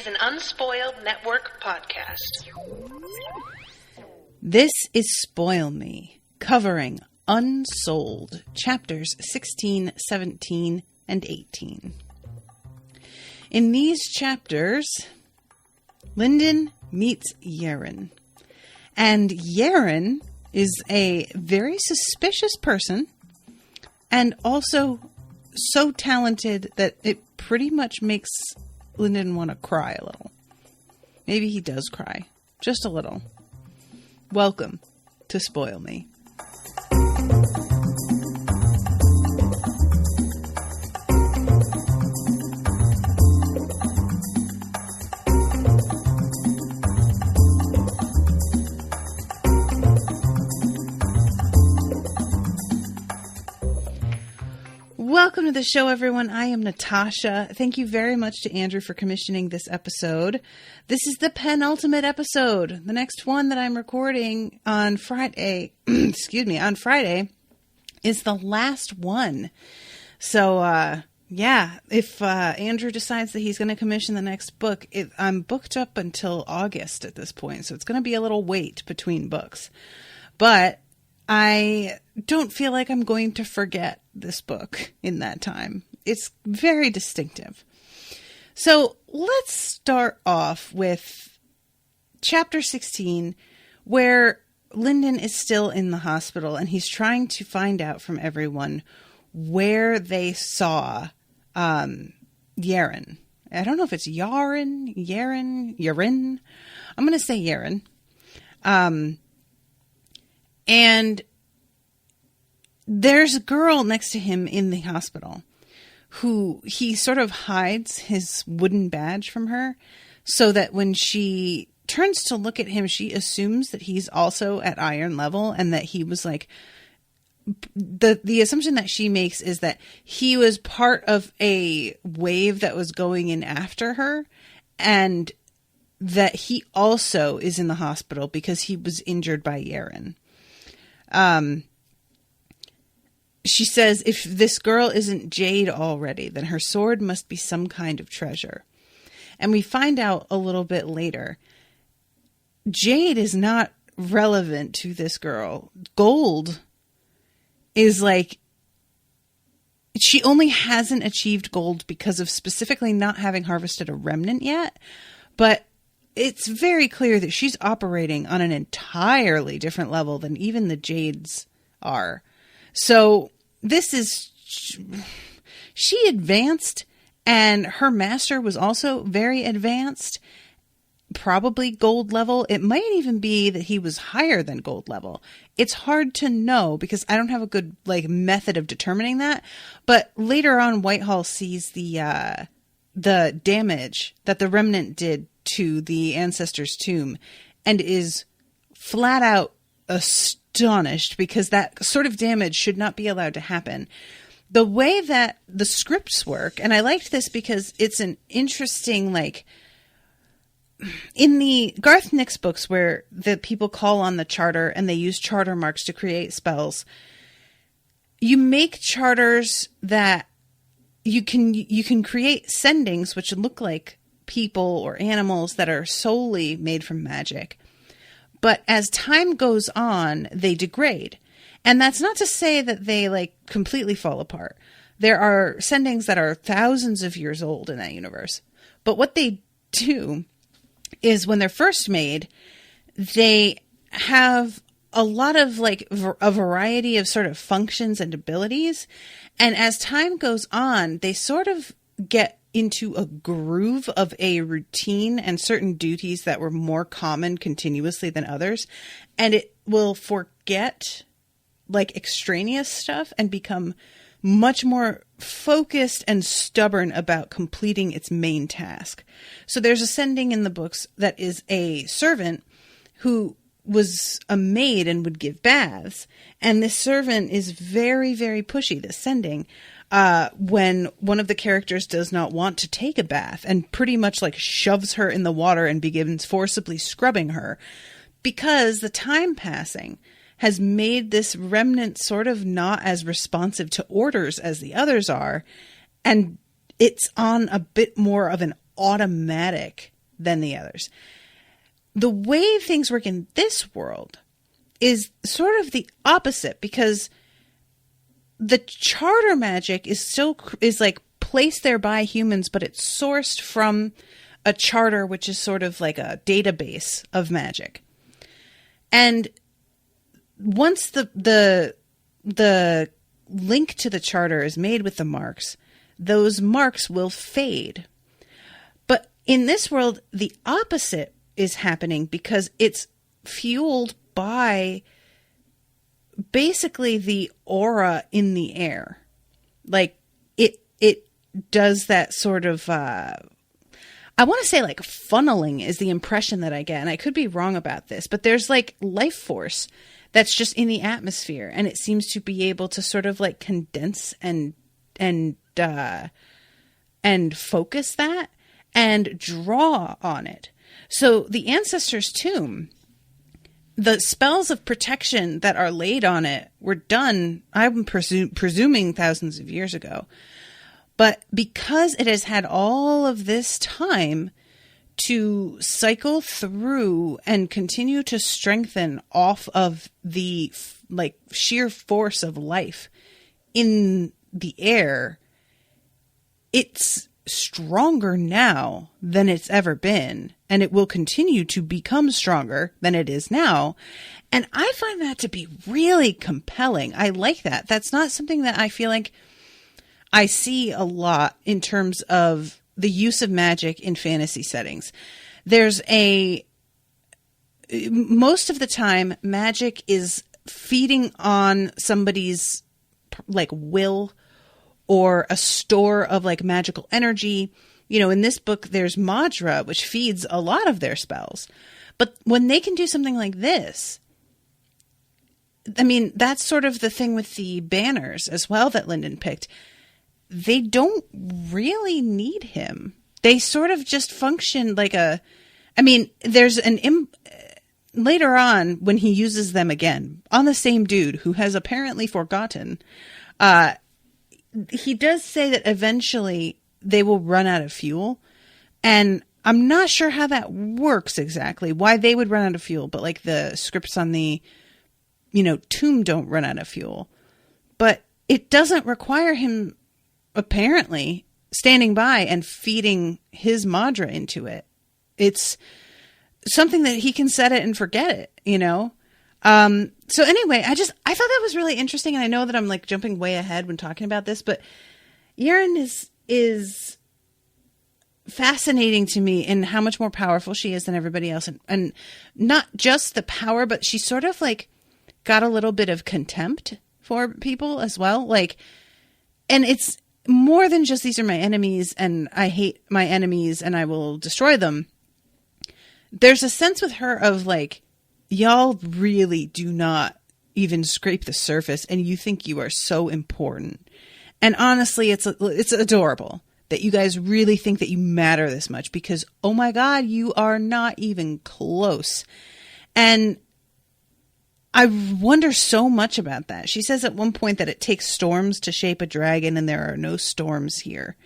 an Unspoiled Network podcast. This is Spoil Me, covering Unsouled Chapters 16, 17, and 18. In these chapters, Linden meets Yerin. And Yerin is a very suspicious person and also so talented that it pretty much makes Linden want to cry a little. Maybe he does cry. Just a little. Welcome to Spoil Me. Welcome to the show, everyone. I am Natasha. Thank you very much to Andrew for commissioning this episode. This is the penultimate episode. The next one that I'm recording on Friday, on Friday, is the last one. So, if Andrew decides that he's going to commission the next book, I'm booked up until August at this point. So it's going to be a little wait between books. But I don't feel like I'm going to forget this book in that time. It's very distinctive. So let's start off with chapter 16, where Linden is still in the hospital and he's trying to find out from everyone where they saw Yerin. I don't know if it's Yerin. I'm going to say Yerin. And there's a girl next to him in the hospital who he sort of hides his wooden badge from her so that when she turns to look at him, she assumes that he's also at iron level and that he was like, the assumption that she makes is that he was part of a wave that was going in after her and that he also is in the hospital because he was injured by Yerin. She says, if this girl isn't Jade already, then her sword must be some kind of treasure. And we find out a little bit later, Jade is not relevant to this girl. Gold is like, she only hasn't achieved gold because of specifically not having harvested a remnant yet. But it's very clear that she's operating on an entirely different level than even the Jades are. So this is, she advanced and her master was also very advanced, probably gold level. It might even be that he was higher than gold level. It's hard to know because I don't have a good method of determining that. But later on, Whitehall sees the damage that the remnant did to the ancestor's tomb and is flat out astonished because that sort of damage should not be allowed to happen. The way that the scripts work, and I liked this because it's an interesting, in the Garth Nix books where the people call on the charter and they use charter marks to create spells, you make charters that you can create sendings which look like people or animals that are solely made from magic. But as time goes on, they degrade. And that's not to say that they completely fall apart. There are sendings that are thousands of years old in that universe. But what they do is when they're first made, they have a lot of a variety of sort of functions and abilities. And as time goes on, they sort of get into a groove of a routine and certain duties that were more common continuously than others. And it will forget extraneous stuff and become much more focused and stubborn about completing its main task. So there's a sending in the books that is a servant who was a maid and would give baths. And this servant is very, very pushy, this sending, when one of the characters does not want to take a bath and pretty much shoves her in the water and begins forcibly scrubbing her because the time passing has made this remnant sort of not as responsive to orders as the others are. And it's on a bit more of an automatic than the others. The way things work in this world is sort of the opposite, because the charter magic is like placed there by humans, but it's sourced from a charter, which is sort of like a database of magic. And once the link to the charter is made with the marks, those marks will fade. But in this world, the opposite is happening, because it's fueled by basically the aura in the air. Like it does that sort of, I want to say like funneling is the impression that I get. And I could be wrong about this, but there's like life force that's just in the atmosphere. And it seems to be able to sort of like condense and focus that and draw on it. So the ancestor's tomb, the spells of protection that are laid on it were done, I'm presuming thousands of years ago. But because it has had all of this time to cycle through and continue to strengthen off of the like sheer force of life in the air, it's stronger now than it's ever been, and it will continue to become stronger than it is now. And I find that to be really compelling. I like that. That's not something that I feel like I see a lot in terms of the use of magic in fantasy settings. Most of the time, magic is feeding on somebody's like will or a store of like magical energy. You know, in this book, there's Madra, which feeds a lot of their spells. But when they can do something like this, I mean, that's sort of the thing with the banners as well that Lyndon picked. They don't really need him. They sort of just function like there's later on when he uses them again on the same dude who has apparently forgotten, he does say that eventually they will run out of fuel. And I'm not sure how that works exactly, why they would run out of fuel, but like the scripts on the, tomb don't run out of fuel. But it doesn't require him apparently standing by and feeding his Madra into it. It's something that he can set it and forget it, So anyway, I thought that was really interesting. And I know that I'm like jumping way ahead when talking about this, but Yerin is fascinating to me in how much more powerful she is than everybody else. And not just the power, but she sort of like got a little bit of contempt for people as well. Like, and it's more than just these are my enemies and I hate my enemies and I will destroy them. There's a sense with her of like, y'all really do not even scrape the surface and you think you are so important. And honestly, it's adorable that you guys really think that you matter this much because, oh my God, you are not even close. And I wonder so much about that. She says at one point that it takes storms to shape a dragon and there are no storms here.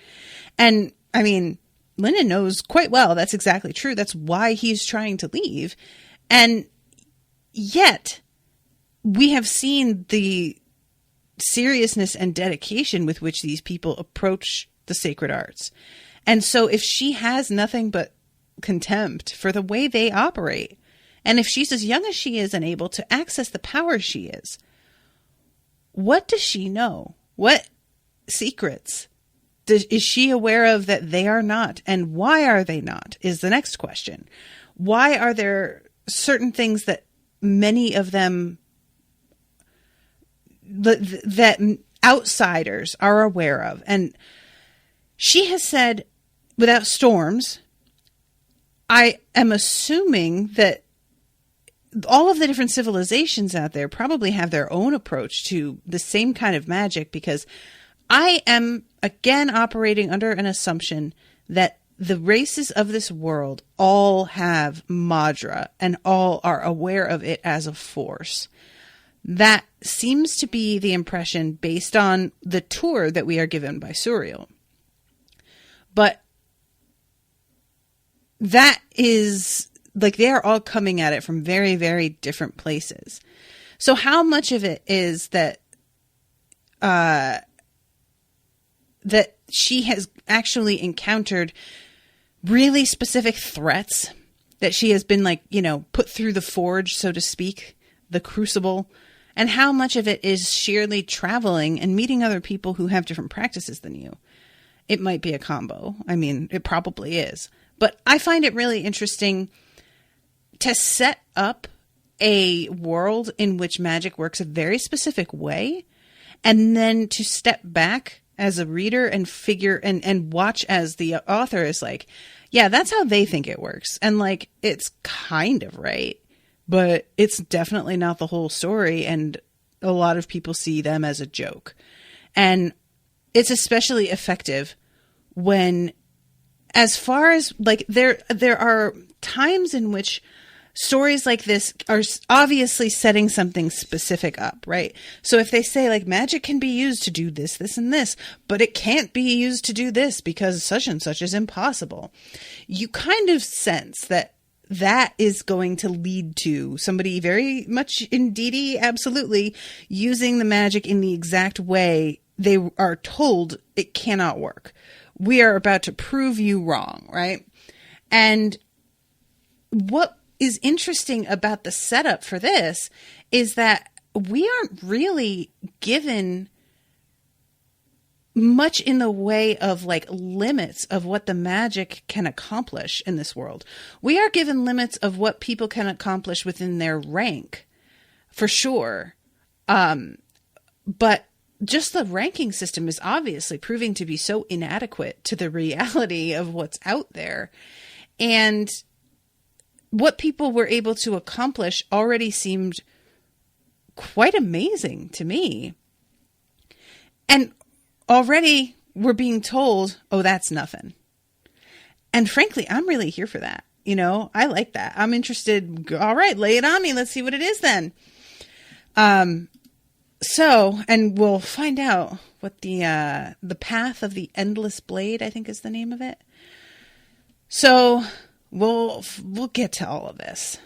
And I mean, Lyndon knows quite well that's exactly true. That's why he's trying to leave. And yet we have seen the seriousness and dedication with which these people approach the sacred arts. And so if she has nothing but contempt for the way they operate, and if she's as young as she is and able to access the power she is, what does she know? What secrets is she aware of that they are not? And why are they not is the next question. Why are there certain things that many of them, that outsiders are aware of? And she has said, without storms, I am assuming that all of the different civilizations out there probably have their own approach to the same kind of magic, because I am again operating under an assumption that the races of this world all have Madra and all are aware of it as a force. That seems to be the impression based on the tour that we are given by Suriel. But that is like, they are all coming at it from very, very different places. So how much of it is that, that she has actually encountered really specific threats, that she has been, like, you know, put through the forge, so to speak, the crucible, and how much of it is sheerly traveling and meeting other people who have different practices than you? It might be a combo. I mean, it probably is. But I find it really interesting to set up a world in which magic works a very specific way, and then to step back as a reader and figure and watch as the author is like, yeah, that's how they think it works. And like, it's kind of right, but it's definitely not the whole story. And a lot of people see them as a joke. And it's especially effective when, as far as like, there are times in which stories like this are obviously setting something specific up, right? So if they say like magic can be used to do this, this, and this, but it can't be used to do this because such and such is impossible, you kind of sense that that is going to lead to somebody very much indeedy, absolutely, using the magic in the exact way they are told it cannot work. We are about to prove you wrong, right? And what is interesting about the setup for this is that we aren't really given much in the way of like limits of what the magic can accomplish in this world. We are given limits of what people can accomplish within their rank, for sure. But just the ranking system is obviously proving to be so inadequate to the reality of what's out there. And what people were able to accomplish already seemed quite amazing to me. And already we're being told, oh, that's nothing. And frankly, I'm really here for that. You know, I like that. I'm interested. All right, lay it on me. Let's see what it is then. So, and we'll find out what the Path of the Endless Blade, I think is the name of it. So we'll get to all of this.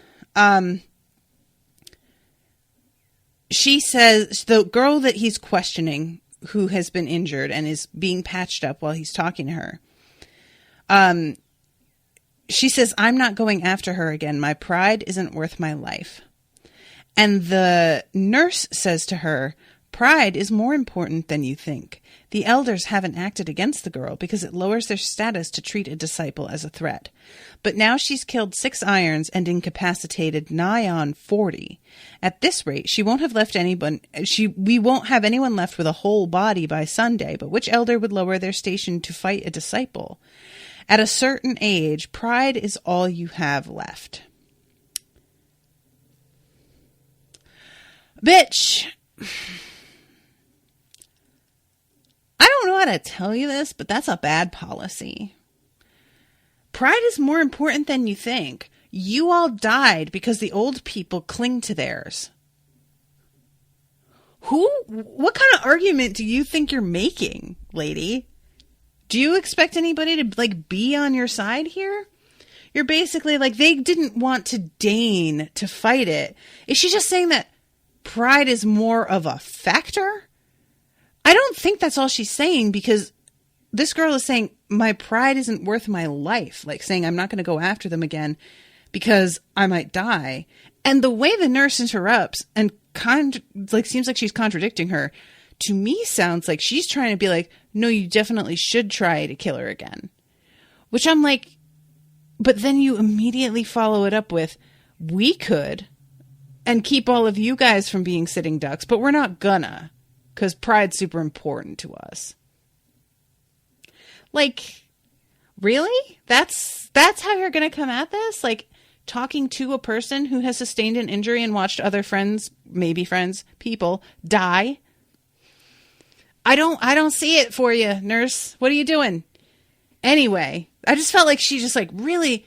She says the girl that he's questioning, who has been injured and is being patched up while he's talking to her. She says, I'm not going after her again. My pride isn't worth my life. And the nurse says to her, pride is more important than you think. The elders haven't acted against the girl because it lowers their status to treat a disciple as a threat. But now she's killed 6 irons and incapacitated nigh on 40. At this rate, she won't have left anyone. We won't have anyone left with a whole body by Sunday. But which elder would lower their station to fight a disciple? At a certain age, pride is all you have left. Bitch. I don't know how to tell you this, but that's a bad policy. Pride is more important than you think. You all died because the old people cling to theirs. What kind of argument do you think you're making, lady? Do you expect anybody to like be on your side here? You're basically like, they didn't want to deign to fight it. Is she just saying that pride is more of a factor? I don't think that's all she's saying, because this girl is saying, my pride isn't worth my life. Like saying, I'm not going to go after them again because I might die. And the way the nurse interrupts and seems like she's contradicting her, to me sounds like she's trying to be like, no, you definitely should try to kill her again. Which I'm like, but then you immediately follow it up with, we could, and keep all of you guys from being sitting ducks, but we're not gonna. Because pride's super important to us. Like, really? That's how you're going to come at this? Like, talking to a person who has sustained an injury and watched other friends, maybe friends, people, die? I don't see it for you, nurse. What are you doing? Anyway, I just felt like she just, like, really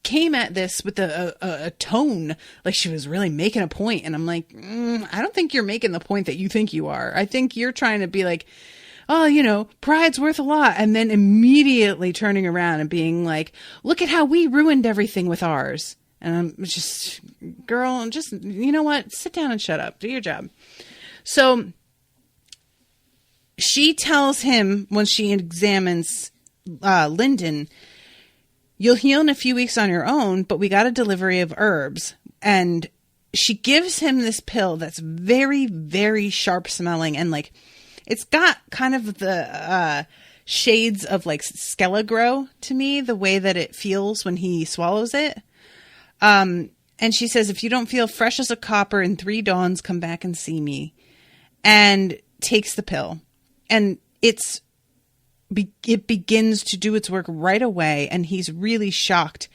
came at this with a tone like she was really making a point, and I'm like, I don't think you're making the point that you think you are. I think you're trying to be like, oh, pride's worth a lot. And then immediately turning around and being like, look at how we ruined everything with ours. And I'm just, girl, just, you know what? Sit down and shut up. Do your job. So she tells him when she examines Lyndon, you'll heal in a few weeks on your own, but we got a delivery of herbs. And she gives him this pill that's very, very sharp smelling. And like, it's got kind of the shades of like Skelegro to me, the way that it feels when he swallows it. And she says, if you don't feel fresh as a copper in 3 dawns, come back and see me. And takes the pill. And it begins to do its work right away. And he's really shocked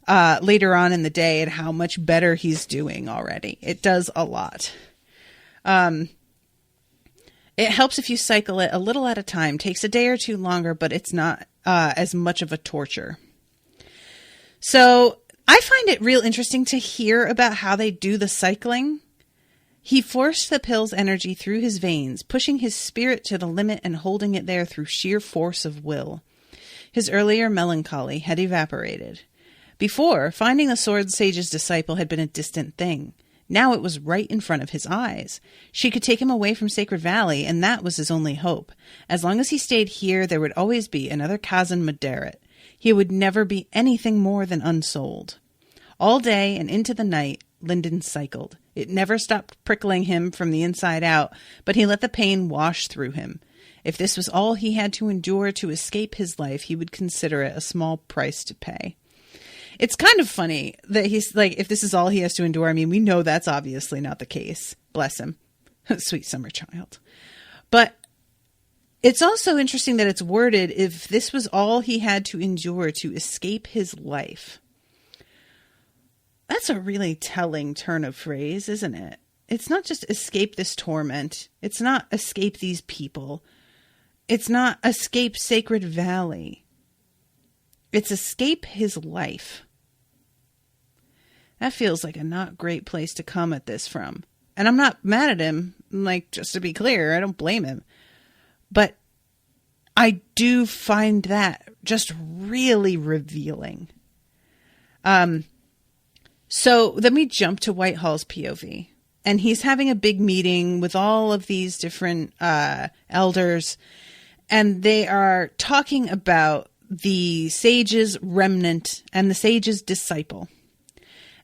later on in the day at how much better he's doing already. It does a lot. It helps if you cycle it a little at a time. Takes a day or 2 longer, but it's not as much of a torture. So I find it real interesting to hear about how they do the cycling. He forced the pill's energy through his veins, pushing his spirit to the limit and holding it there through sheer force of will. His earlier melancholy had evaporated. Before, finding the Sword Sage's disciple had been a distant thing. Now it was right in front of his eyes. She could take him away from Sacred Valley, and that was his only hope. As long as he stayed here, there would always be another Kazan Maderet. He would never be anything more than unsouled. All day and into the night, Lyndon cycled. It never stopped prickling him from the inside out, but he let the pain wash through him. If this was all he had to endure to escape his life, he would consider it a small price to pay. It's kind of funny that he's like, if this is all he has to endure, I mean, we know that's obviously not the case. Bless him. Sweet summer child. But it's also interesting that it's worded, if this was all he had to endure to escape his life. That's a really telling turn of phrase, isn't it? It's not just escape this torment. It's not escape these people. It's not escape Sacred Valley. It's escape his life. That feels like a not great place to come at this from. And I'm not mad at him. Like, just to be clear, I don't blame him. But I do find that just really revealing. So then we jump to Whitehall's POV. And he's having a big meeting with all of these different elders. And they are talking about the sage's remnant and the sage's disciple.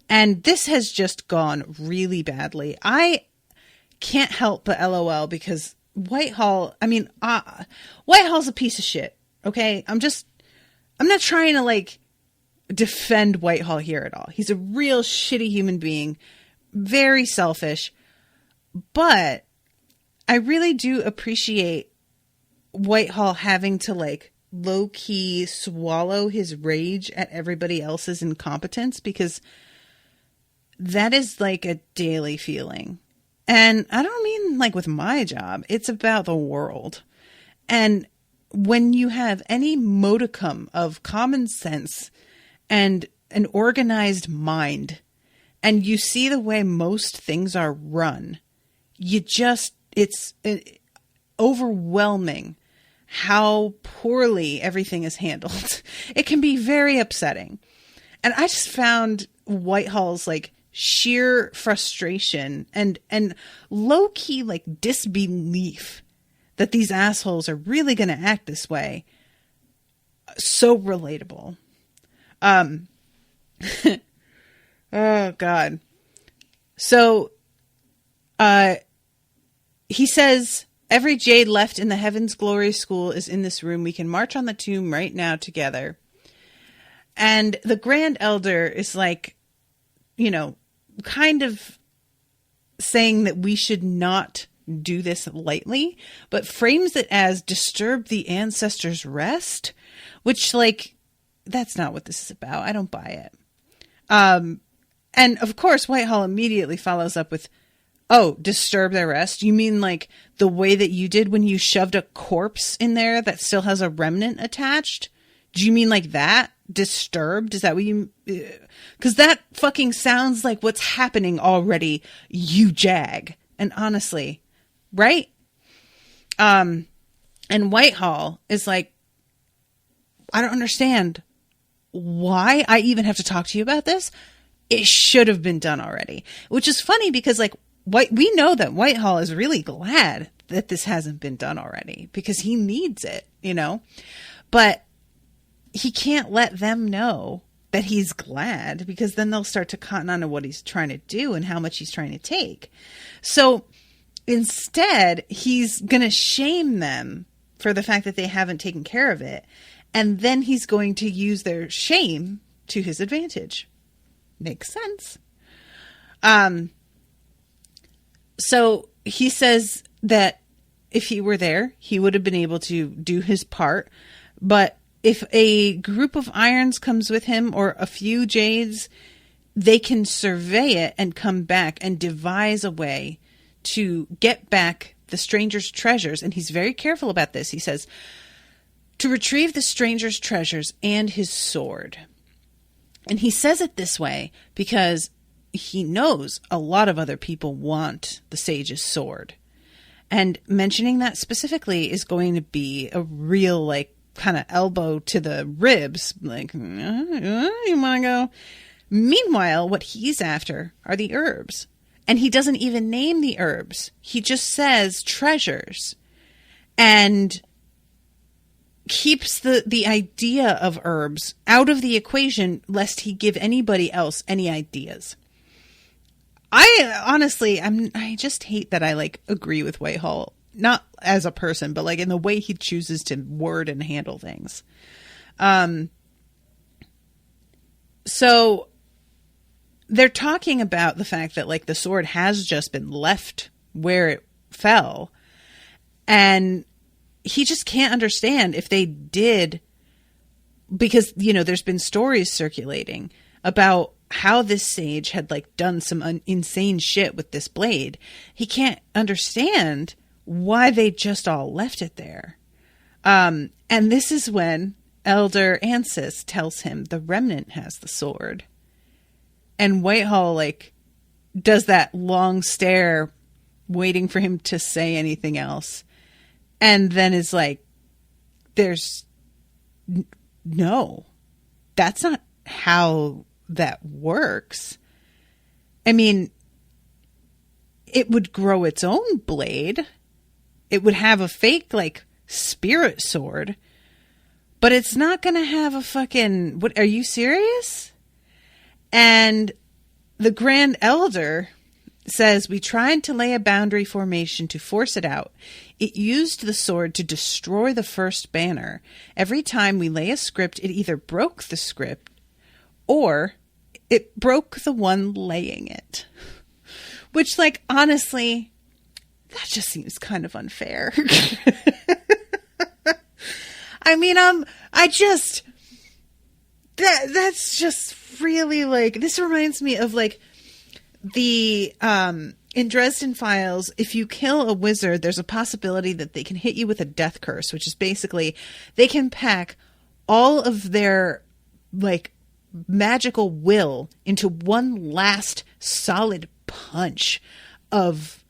And this has just gone really badly. I can't help but LOL because Whitehall's a piece of shit. Okay. I'm not trying to like defend Whitehall here at all. He's a real shitty human being, very selfish, but I really do appreciate Whitehall having to like low key swallow his rage at everybody else's incompetence, because that is like a daily feeling. And I don't mean like with my job. It's about the world. And when you have any modicum of common sense and an organized mind, and you see the way most things are run, it's overwhelming how poorly everything is handled. It can be very upsetting. And I just found Whitehall's like sheer frustration and low-key like disbelief that these assholes are really going to act this way so relatable. Oh God. So he says, every jade left in the Heaven's Glory School is in this room. We can march on the tomb right now together. And the Grand Elder is like, kind of saying that we should not do this lightly, but frames it as disturb the ancestors' rest, which like, that's not what this is about. I don't buy it. And of course, Whitehall immediately follows up with, oh, disturb their rest? You mean like the way that you did when you shoved a corpse in there that still has a remnant attached? Do you mean like that? Disturbed? Is that what you... Because that fucking sounds like what's happening already, you jag. And honestly, right? And Whitehall is like, I don't understand why I even have to talk to you about this. It should have been done already. Which is funny because like we know that Whitehall is really glad that this hasn't been done already because he needs it, you know, but he can't let them know that he's glad because then they'll start to cotton on to what he's trying to do and how much he's trying to take. So instead, he's going to shame them for the fact that they haven't taken care of it. And then he's going to use their shame to his advantage. Makes sense. So he says that if he were there, he would have been able to do his part. But if a group of irons comes with him or a few jades, they can survey it and come back and devise a way to get back the stranger's treasures. And he's very careful about this. He says, to retrieve the stranger's treasures and his sword. And he says it this way because he knows a lot of other people want the sage's sword. And mentioning that specifically is going to be a real, like, kind of elbow to the ribs. Like, you want to go? Meanwhile, what he's after are the herbs. And he doesn't even name the herbs. He just says treasures. And keeps the idea of herbs out of the equation lest he give anybody else any ideas. I just hate that I like agree with Whitehall, not as a person, but like in the way he chooses to word and handle things. So they're talking about the fact that like the sword has just been left where it fell, and he just can't understand if they did, because, you know, there's been stories circulating about how this sage had like done some insane shit with this blade. He can't understand why they just all left it there. And this is when Elder Ansis tells him the remnant has the sword. And Whitehall like does that long stare waiting for him to say anything else. And then is like, no, that's not how that works. I mean, it would grow its own blade. It would have a fake, like, spirit sword. But it's not going to have a fucking... What? Are you serious? And the Grand Elder says, we tried to lay a boundary formation to force it out. It used the sword to destroy the first banner. Every time we lay a script, it either broke the script or it broke the one laying it. Which, like, honestly, that just seems kind of unfair. I mean, that's just really, like, this reminds me of, like, the, in Dresden Files, if you kill a wizard, there's a possibility that they can hit you with a death curse, which is basically they can pack all of their, like, magical will into one last solid punch of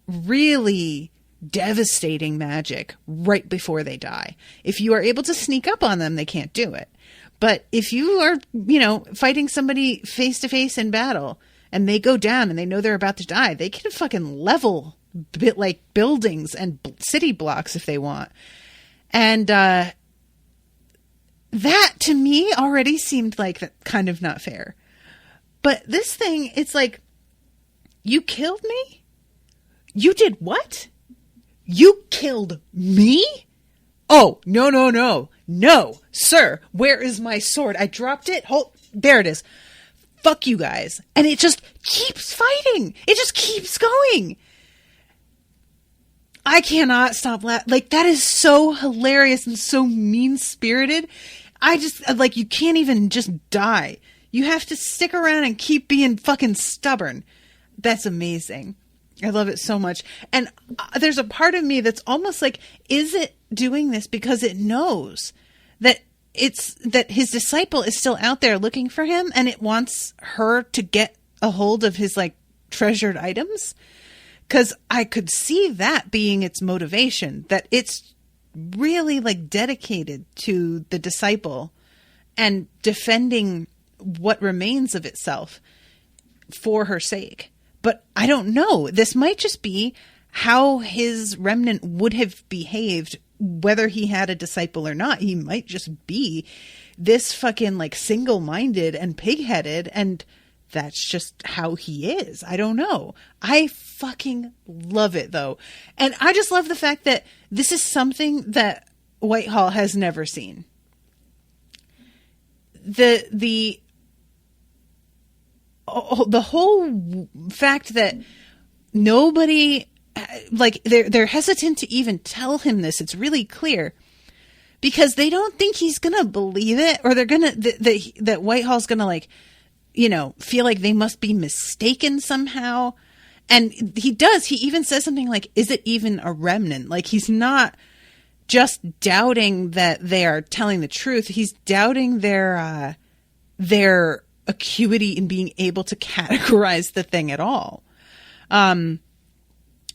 really devastating magic right before they die. If you are able to sneak up on them, they can't do it. But if you are, you know, fighting somebody face to face in battle and they go down and they know they're about to die, they can fucking level bit like buildings and city blocks if they want. And that to me already seemed like that kind of not fair. But this thing, it's like, you killed me? You did what? You killed me? Oh, no. No, sir, where is my sword? I dropped it. Hold, there it is. Fuck you guys. And it just keeps fighting. It just keeps going. I cannot stop laughing. Like, that is so hilarious and so mean-spirited. I just, like, you can't even just die. You have to stick around and keep being fucking stubborn. That's amazing. I love it so much. And there's a part of me that's almost like, is it doing this because it knows that that his disciple is still out there looking for him and it wants her to get a hold of his, like, treasured items? Because I could see that being its motivation, that it's really like dedicated to the disciple and defending what remains of itself for her sake. But I don't know. This might just be how his remnant would have behaved whether he had a disciple or not. He might just be this fucking like single-minded and pig-headed, and that's just how he is. I don't know. I fucking love it though. And I just love the fact that this is something that Whitehall has never seen. The whole fact that nobody, like, they're hesitant to even tell him this. It's really clear because they don't think he's gonna believe it, or they're gonna that Whitehall's gonna, like, you know, feel like they must be mistaken somehow. And he does. He even says something like, "Is it even a remnant?" Like, he's not just doubting that they are telling the truth. He's doubting their acuity in being able to categorize the thing at all. And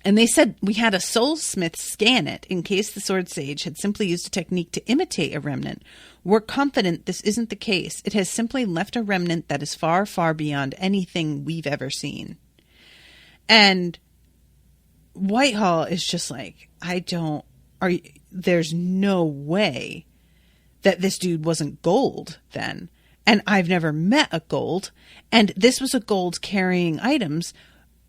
they said, "We had a soulsmith scan it in case the sword sage had simply used a technique to imitate a remnant. We're confident this isn't the case. It has simply left a remnant that is far, far beyond anything we've ever seen." And Whitehall is just like, there's no way that this dude wasn't gold then. And I've never met a gold. And this was a gold carrying items.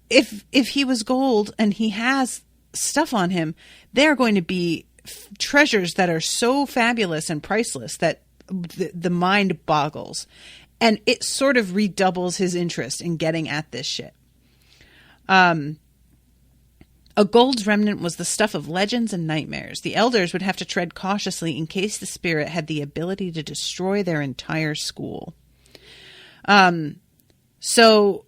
If he was gold and he has stuff on him, they're going to be treasures that are so fabulous and priceless that the mind boggles. And it sort of redoubles his interest in getting at this shit. A gold's remnant was the stuff of legends and nightmares. The elders would have to tread cautiously in case the spirit had the ability to destroy their entire school. So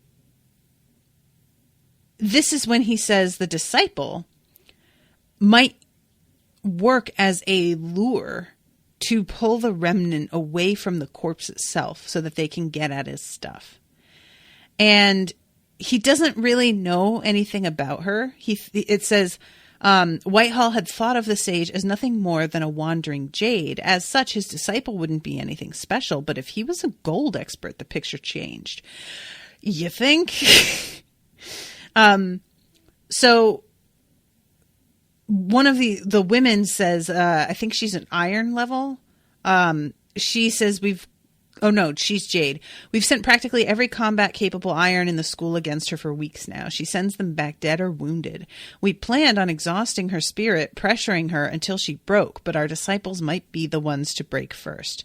this is when he says the disciple might work as a lure to pull the remnant away from the corpse itself so that they can get at his stuff. And he doesn't really know anything about her. It says, Whitehall had thought of the sage as nothing more than a wandering jade. As such, his disciple wouldn't be anything special, but if he was a gold expert, the picture changed. You think? So one of the women says, I think she's an iron level. She says she's Jade. We've sent practically every combat-capable iron in the school against her for weeks now. She sends them back dead or wounded. We planned on exhausting her spirit, pressuring her until she broke, but our disciples might be the ones to break first.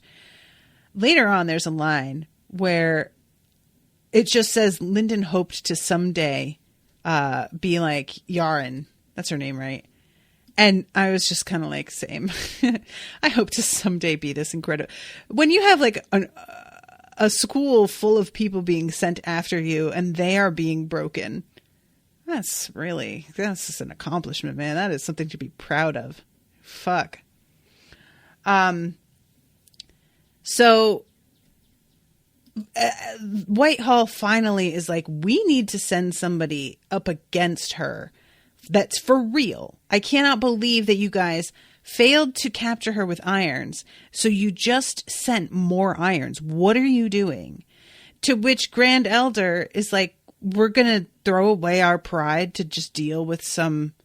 Later on, there's a line where it just says Lyndon hoped to someday be like Yerin. That's her name, right? And I was just kind of like, same. I hope to someday be this incredible. When you have like a school full of people being sent after you and they are being broken, that's just an accomplishment, man. That is something to be proud of. Fuck. So Whitehall finally is like, we need to send somebody up against her that's for real. I cannot believe that you guys failed to capture her with irons, so you just sent more irons. What are you doing? To which Grand Elder is like, we're going to throw away our pride to just deal with some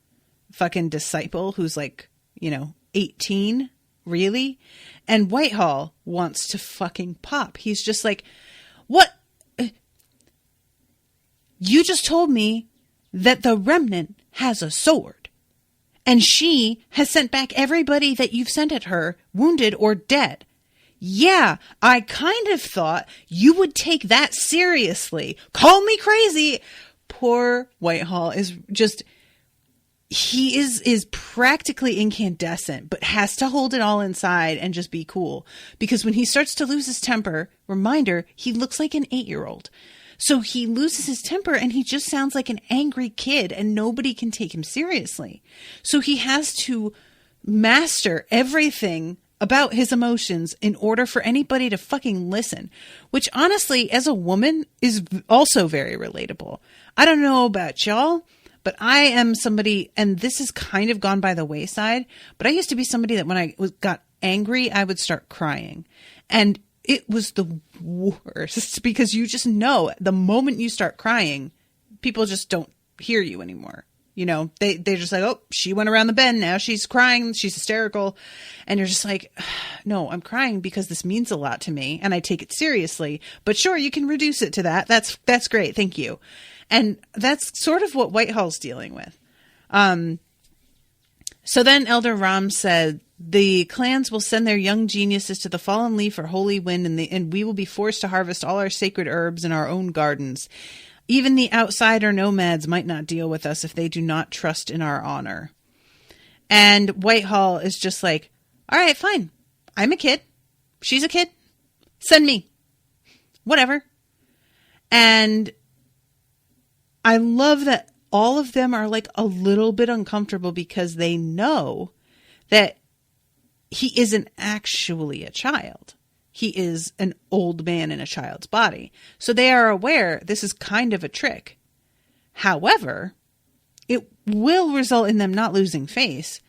fucking disciple who's like, 18? Really? And Whitehall wants to fucking pop. He's just like, what? You just told me that the remnant has a sword, and she has sent back everybody that you've sent at her, wounded or dead. Yeah, I kind of thought you would take that seriously. Call me crazy. Poor Whitehall is just, he is practically incandescent, but has to hold it all inside and just be cool. Because when he starts to lose his temper, reminder, he looks like an 8-year-old. So he loses his temper and he just sounds like an angry kid and nobody can take him seriously. So he has to master everything about his emotions in order for anybody to fucking listen, which honestly, as a woman, is also very relatable. I don't know about y'all, but I am somebody, and this has kind of gone by the wayside, but I used to be somebody that when I got angry, I would start crying. And it was the worst because you just know the moment you start crying, people just don't hear you anymore. You know, they're just like, oh, she went around the bend. Now she's crying. She's hysterical. And you're just like, no, I'm crying because this means a lot to me and I take it seriously. But sure, you can reduce it to that. That's great. Thank you. And that's sort of what Whitehall's dealing with. So then Elder Ram said, the clans will send their young geniuses to the fallen leaf or holy wind, and we will be forced to harvest all our sacred herbs in our own gardens. Even the outsider nomads might not deal with us if they do not trust in our honor. And Whitehall is just like, all right, fine. I'm a kid. She's a kid. Send me. Whatever. And I love that all of them are like a little bit uncomfortable because they know that he isn't actually a child. He is an old man in a child's body. So they are aware this is kind of a trick. However, it will result in them not losing face.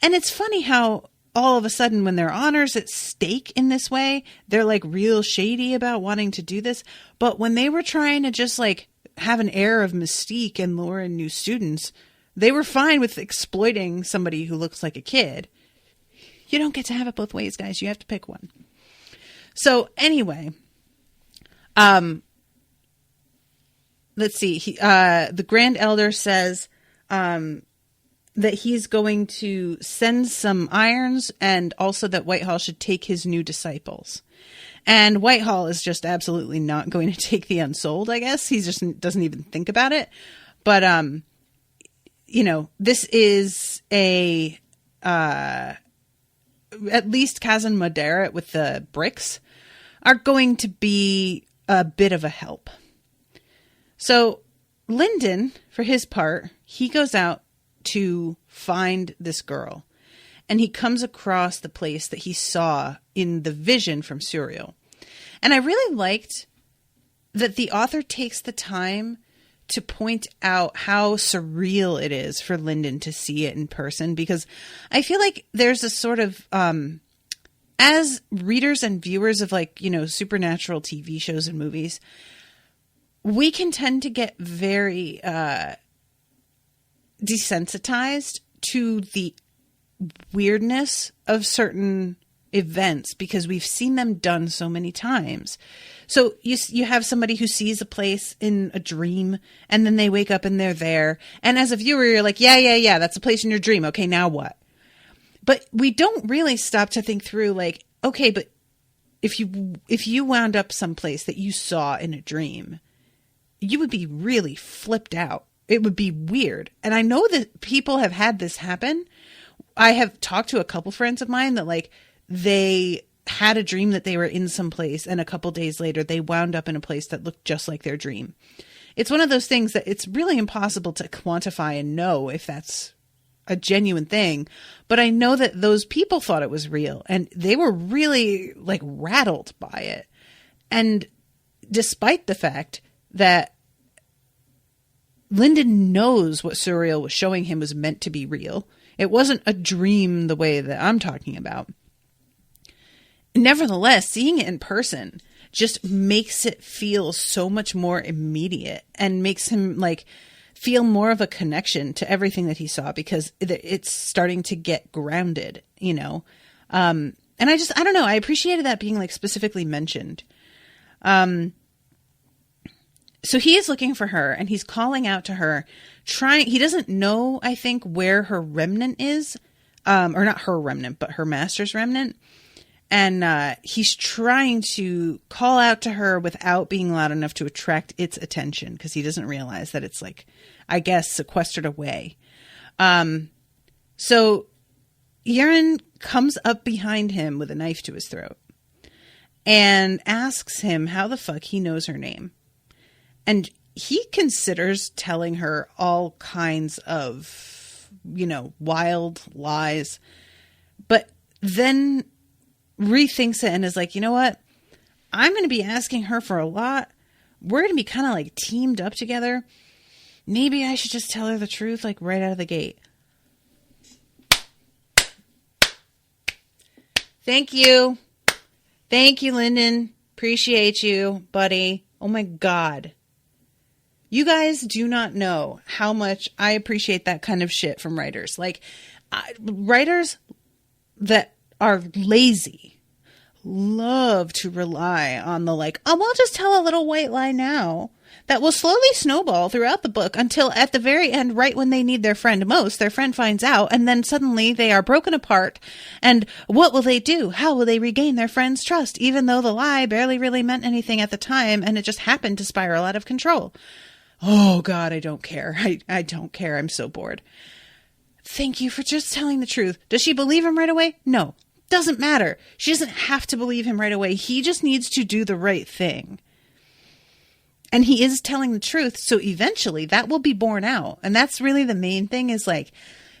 And it's funny how all of a sudden when their honor's at stake in this way, they're like real shady about wanting to do this. But when they were trying to just like have an air of mystique and lure in new students, they were fine with exploiting somebody who looks like a kid. You don't get to have it both ways, guys. You have to pick one. So anyway, let's see. The Grand Elder says that he's going to send some irons and also that Whitehall should take his new disciples. And Whitehall is just absolutely not going to take the Unsouled, I guess. He just doesn't even think about it. But, you know, this is at least Kaz and Moderate with the bricks are going to be a bit of a help. So Lyndon, for his part, he goes out to find this girl and he comes across the place that he saw in the vision from Suriel. And I really liked that the author takes the time to point out how surreal it is for Lyndon to see it in person, because I feel like there's a sort of, as readers and viewers of like, you know, supernatural TV shows and movies, we can tend to get very desensitized to the weirdness of certain events because we've seen them done so many times. So you have somebody who sees a place in a dream and then they wake up and they're there. And as a viewer, you're like, yeah, that's a place in your dream. Okay, now what? But we don't really stop to think through like, okay, but if you wound up someplace that you saw in a dream, you would be really flipped out. It would be weird. And I know that people have had this happen. I have talked to a couple friends of mine that like they had a dream that they were in some place and a couple days later they wound up in a place that looked just like their dream. It's one of those things that it's really impossible to quantify and know if that's a genuine thing. But I know that those people thought it was real and they were really like rattled by it. And despite the fact that Lyndon knows what Suriel was showing him was meant to be real, it wasn't a dream the way that I'm talking about. Nevertheless, seeing it in person just makes it feel so much more immediate and makes him like feel more of a connection to everything that he saw because it's starting to get grounded, you know? And I don't know. I appreciated that being like specifically mentioned. So he is looking for her and he's calling out to her, he doesn't know, I think, where her remnant is, or not her remnant, but her master's remnant. And he's trying to call out to her without being loud enough to attract its attention because he doesn't realize that it's like, I guess, sequestered away. So Yerin comes up behind him with a knife to his throat and asks him how the fuck he knows her name. And he considers telling her all kinds of, you know, wild lies, but then rethinks it and is like, you know what? I'm going to be asking her for a lot. We're going to be kind of like teamed up together. maybe I should just tell her the truth, like right out of the gate. Thank you. Thank you, Lyndon. Appreciate you, buddy. Oh my God. You guys do not know how much I appreciate that kind of shit from writers. Like, writers that are lazy love to rely on the like, oh, we'll just tell a little white lie now. That will slowly snowball throughout the book until at the very end, right when they need their friend most, their friend finds out, and then suddenly they are broken apart. And what will they do? How will they regain their friend's trust, even though the lie barely really meant anything at the time and it just happened to spiral out of control? Oh God, I don't care. I don't care. I'm so bored. Thank you for just telling the truth. Does she believe him right away? No. Doesn't matter. She doesn't have to believe him right away. He just needs to do the right thing. And he is telling the truth. So eventually that will be borne out. And that's really the main thing, is like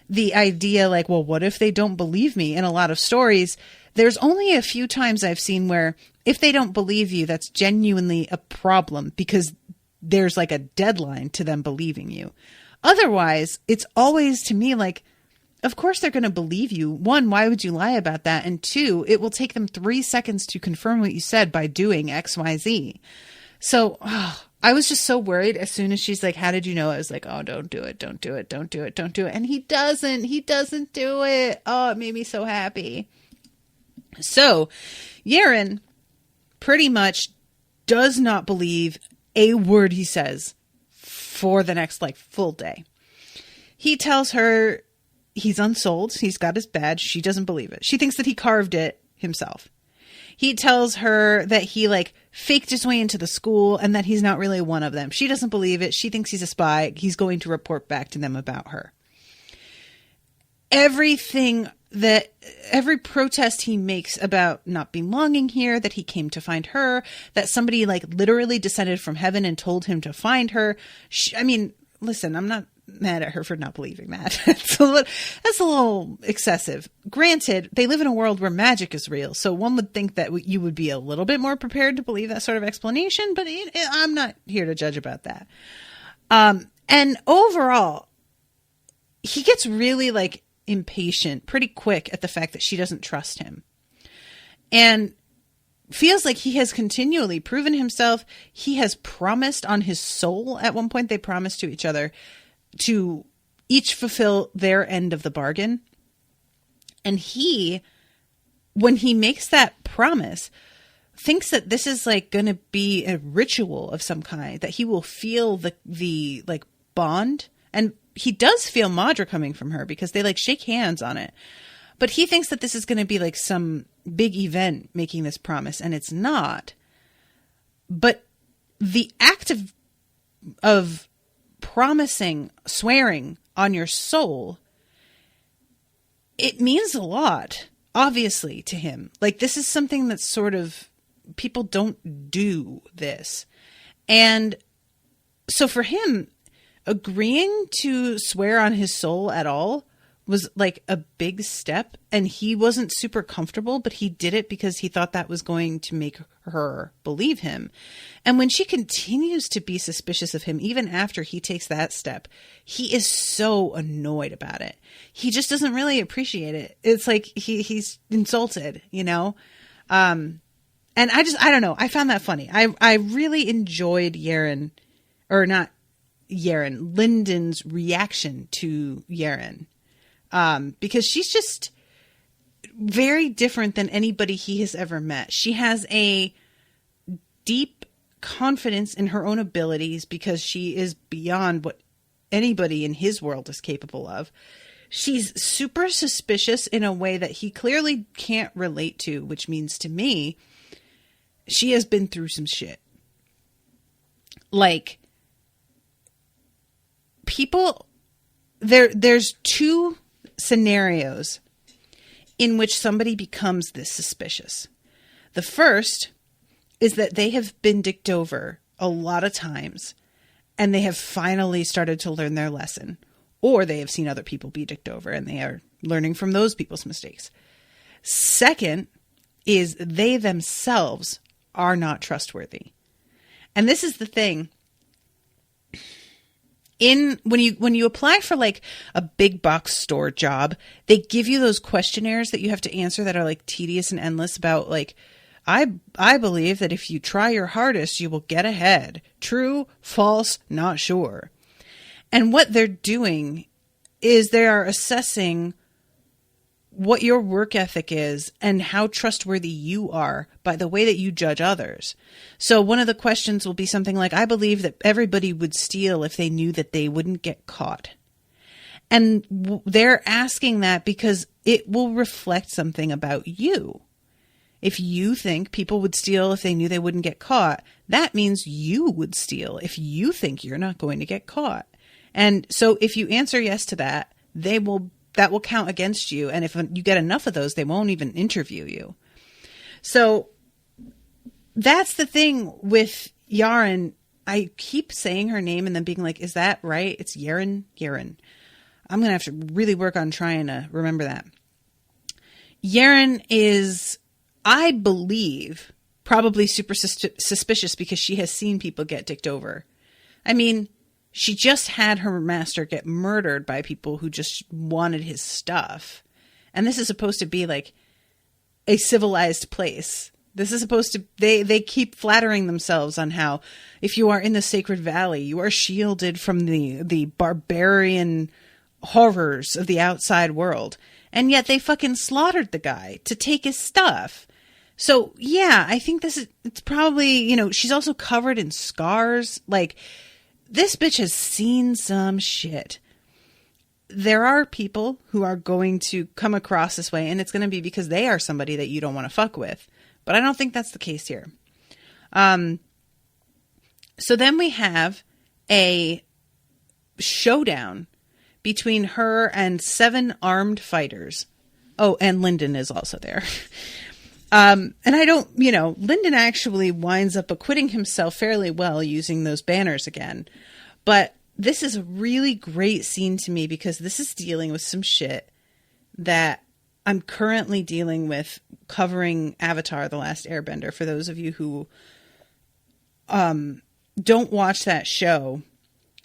the idea like, well, what if they don't believe me? In a lot of stories, there's only a few times I've seen where if they don't believe you, that's genuinely a problem because there's like a deadline to them believing you. Otherwise, it's always to me like, of course they're going to believe you. One, why would you lie about that? And two, it will take them 3 seconds to confirm what you said by doing X, Y, Z. So I was just so worried as soon as she's like, how did you know? I was like, oh, don't do it. Don't do it. Don't do it. Don't do it. And he doesn't do it. Oh, it made me so happy. So Yerin pretty much does not believe a word he says for the next like full day. He tells her he's unsouled. He's got his badge. She doesn't believe it. She thinks that he carved it himself. He tells her that he like faked his way into the school and that he's not really one of them. She doesn't believe it. She thinks he's a spy. He's going to report back to them about her. Every protest he makes about not belonging here, that he came to find her, that somebody like literally descended from heaven and told him to find her. I mean, listen, I'm not mad at her for not believing that. That's a little excessive. Granted, they live in a world where magic is real, so one would think that you would be a little bit more prepared to believe that sort of explanation, but I'm not here to judge about that. And overall, he gets really like impatient pretty quick at the fact that she doesn't trust him. And feels like he has continually proven himself. He has promised on his soul. At one point, they promised to each other to each fulfill their end of the bargain. And he, when he makes that promise, thinks that this is like going to be a ritual of some kind, that he will feel the like bond. And he does feel Madra coming from her because they like shake hands on it. But he thinks that this is going to be like some big event making this promise, and it's not. But the act of promising, swearing on your soul, it means a lot, obviously, to him. Like, this is something that's sort of, people don't do this. And so for him, agreeing to swear on his soul at all was like a big step, and he wasn't super comfortable, but he did it because he thought that was going to make her believe him. And when she continues to be suspicious of him, even after he takes that step, he is so annoyed about it. He just doesn't really appreciate it. It's like he's insulted, you know? And I don't know. I found that funny. I really enjoyed Lyndon's reaction to Yerin. Because she's just very different than anybody he has ever met. She has a deep confidence in her own abilities because she is beyond what anybody in his world is capable of. She's super suspicious in a way that he clearly can't relate to, which means to me, she has been through some shit. Like, people, there's two scenarios in which somebody becomes this suspicious. The first is that they have been dicked over a lot of times and they have finally started to learn their lesson, or they have seen other people be dicked over and they are learning from those people's mistakes. Second is they themselves are not trustworthy. And this is the thing. when you apply for like a big box store job, they give you those questionnaires that you have to answer that are like tedious and endless about like, I believe that if you try your hardest, you will get ahead. True, false, not sure. And what they're doing is they are assessing what your work ethic is and how trustworthy you are by the way that you judge others. So one of the questions will be something like, I believe that everybody would steal if they knew that they wouldn't get caught. And they're asking that because it will reflect something about you. If you think people would steal if they knew they wouldn't get caught, that means you would steal if you think you're not going to get caught. And so if you answer yes to that, that will count against you. And if you get enough of those, they won't even interview you. So that's the thing with Yerin. I keep saying her name and then being like, is that right? It's Yerin. Yerin. I'm going to have to really work on trying to remember that. Yerin is, I believe, probably super suspicious because she has seen people get dicked over. I mean, she just had her master get murdered by people who just wanted his stuff. And this is supposed to be like a civilized place. This is supposed to, they keep flattering themselves on how if you are in the Sacred Valley, you are shielded from the barbarian horrors of the outside world. And yet they fucking slaughtered the guy to take his stuff. So yeah, I think it's probably, she's also covered in scars. Like, this bitch has seen some shit. There are people who are going to come across this way, and it's going to be because they are somebody that you don't want to fuck with. But I don't think that's the case here. So then we have a showdown between her and 7 armed fighters. Oh, and Lyndon is also there. And I don't, Lyndon actually winds up acquitting himself fairly well using those banners again. But this is a really great scene to me because this is dealing with some shit that I'm currently dealing with covering Avatar: The Last Airbender. For those of you who don't watch that show,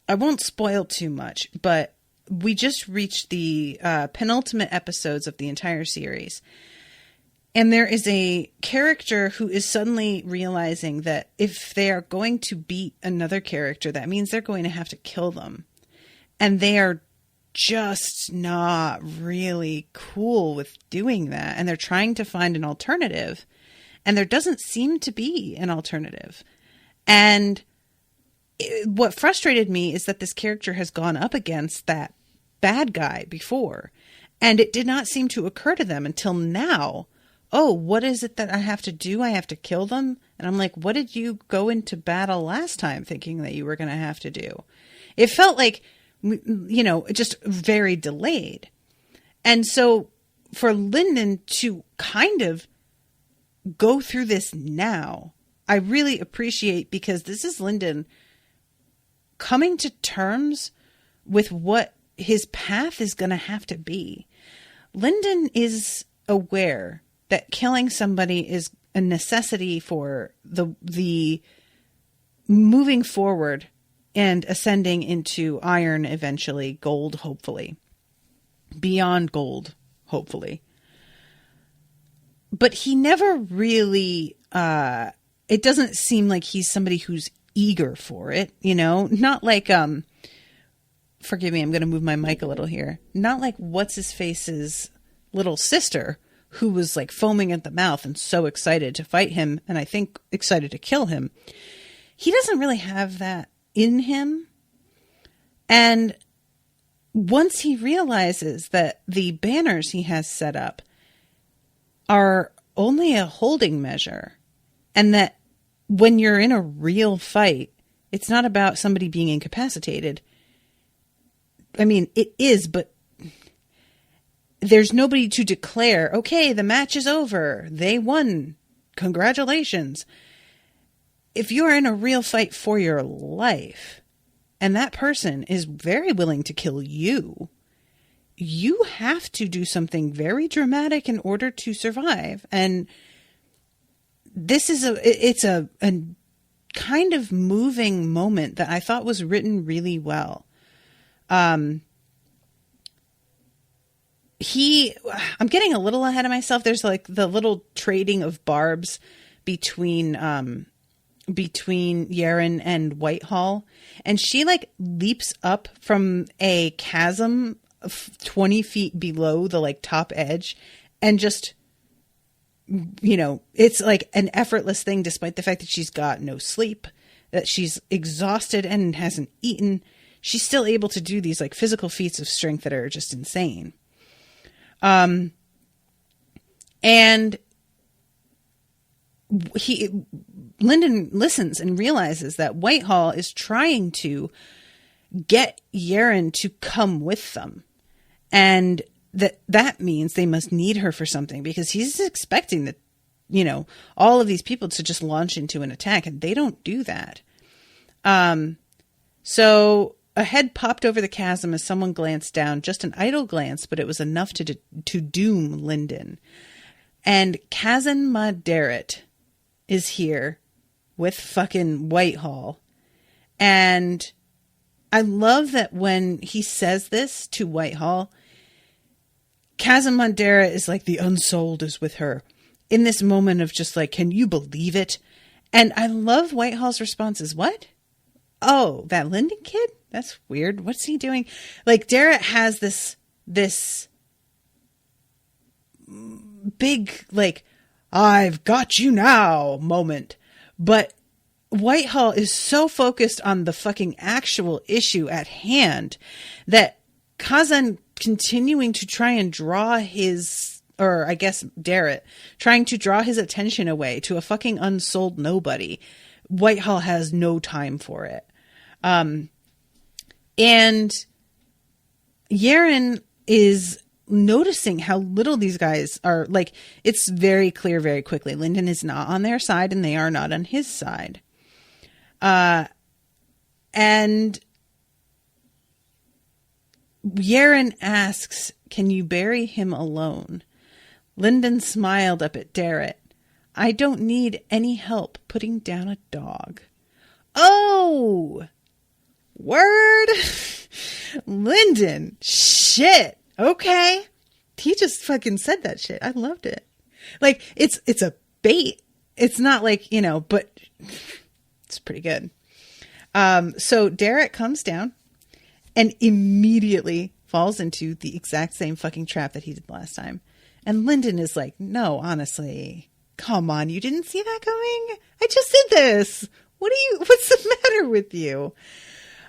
I won't spoil too much, but we just reached the penultimate episodes of the entire series. And there is a character who is suddenly realizing that if they are going to beat another character, that means they're going to have to kill them. And they are just not really cool with doing that. And they're trying to find an alternative. And there doesn't seem to be an alternative. And what frustrated me is that this character has gone up against that bad guy before. And it did not seem to occur to them until now. Oh, what is it that I have to do? I have to kill them? And I'm like, what did you go into battle last time thinking that you were going to have to do? It felt like, just very delayed. And so for Lyndon to kind of go through this now, I really appreciate, because this is Lyndon coming to terms with what his path is going to have to be. Lyndon is aware that killing somebody is a necessity for the moving forward and ascending into iron, eventually gold, hopefully, beyond gold, hopefully. But he never really, it doesn't seem like he's somebody who's eager for it, not like, forgive me, I'm going to move my mic a little here. Not like what's his face's little sister, who was like foaming at the mouth and so excited to fight him, and I think excited to kill him. He doesn't really have that in him. And once he realizes that the banners he has set up are only a holding measure, and that when you're in a real fight, it's not about somebody being incapacitated. I mean, it is, but there's nobody to declare, okay, the match is over. They won. Congratulations. If you're in a real fight for your life, and that person is very willing to kill you, you have to do something very dramatic in order to survive. And this is a kind of moving moment that I thought was written really well, I'm getting a little ahead of myself. There's like the little trading of barbs between Yerin and Whitehall, and she like leaps up from a chasm 20 feet below the like top edge, and just, you know, it's like an effortless thing, despite the fact that she's got no sleep, that she's exhausted and hasn't eaten. She's still able to do these like physical feats of strength that are just insane. And Lyndon listens and realizes that Whitehall is trying to get Yerin to come with them. And that means they must need her for something, because he's expecting that, you know, all of these people to just launch into an attack, and they don't do that. So a head popped over the chasm as someone glanced down, just an idle glance, but it was enough to doom Lyndon. And Kazan Maderet is here with fucking Whitehall. And I love that when he says this to Whitehall, Kazan Maderet is like, the Unsouled is with her, in this moment of just like, can you believe it? And I love Whitehall's response is, what? Oh, that Lyndon kid? That's weird. What's he doing? Like, Darrett has this big, like, I've got you now moment. But Whitehall is so focused on the fucking actual issue at hand that Kazan continuing to try and draw his, or I guess Darrett, trying to draw his attention away to a fucking unsouled nobody. Whitehall has no time for it. And Yerin is noticing how little these guys are, like, it's very clear very quickly. Lyndon is not on their side and they are not on his side. And Yerin asks, can you bury him alone? Lyndon smiled up at Darrett. I don't need any help putting down a dog. Oh, word. Lyndon, shit. Okay. He just fucking said that shit. I loved it. Like, it's a bait. It's not like, you know, but it's pretty good. So Darrett comes down and immediately falls into the exact same fucking trap that he did last time. And Lyndon is like, no, honestly, come on. You didn't see that coming? I just did this. What's the matter with you?